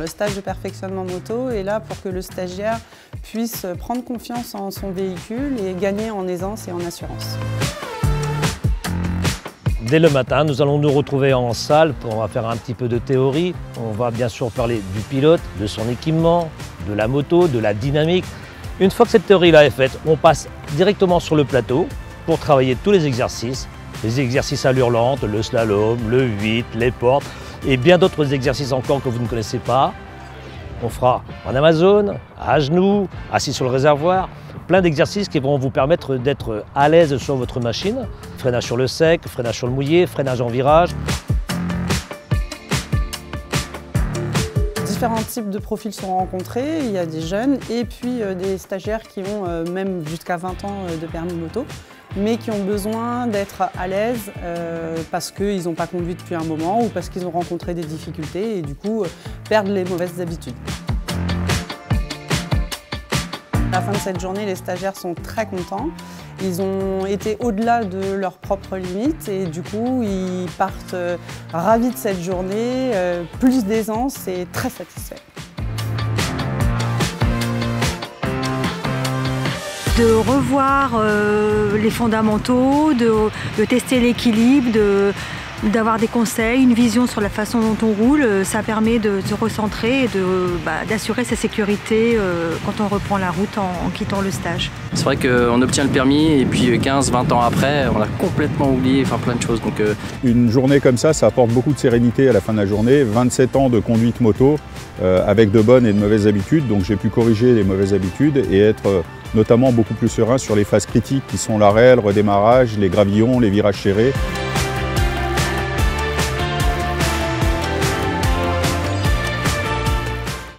stage de perfectionnement moto est là pour que le stagiaire puisse prendre confiance en son véhicule et gagner en aisance et en assurance. Dès le matin, nous allons nous retrouver en salle, on va faire un petit peu de théorie. On va bien sûr parler du pilote, de son équipement, de la moto, de la dynamique. Une fois que cette théorie-là est faite, on passe directement sur le plateau pour travailler tous les exercices allure lente, le slalom, le 8, les portes et bien d'autres exercices encore que vous ne connaissez pas. On fera en Amazone, à genoux, assis sur le réservoir, plein d'exercices qui vont vous permettre d'être à l'aise sur votre machine. Freinage sur le sec, freinage sur le mouillé, freinage en virage. Différents types de profils sont rencontrés, il y a des jeunes et puis des stagiaires qui ont même jusqu'à 20 ans de permis moto, mais qui ont besoin d'être à l'aise parce qu'ils n'ont pas conduit depuis un moment ou parce qu'ils ont rencontré des difficultés et du coup perdent les mauvaises habitudes. À la fin de cette journée, les stagiaires sont très contents. Ils ont été au-delà de leurs propres limites et du coup, ils partent ravis de cette journée, plus d'aisance et très satisfaits. De revoir les fondamentaux, de tester l'équilibre, d'avoir des conseils, une vision sur la façon dont on roule, ça permet de se recentrer et d'assurer sa sécurité quand on reprend la route en quittant le stage. C'est vrai qu'on obtient le permis et puis 15-20 ans après, on a complètement oublié plein de choses. Donc, Une journée comme ça apporte beaucoup de sérénité à la fin de la journée. 27 ans de conduite moto avec de bonnes et de mauvaises habitudes, donc j'ai pu corriger les mauvaises habitudes et être notamment beaucoup plus serein sur les phases critiques qui sont l'arrêt, le redémarrage, les gravillons, les virages serrés.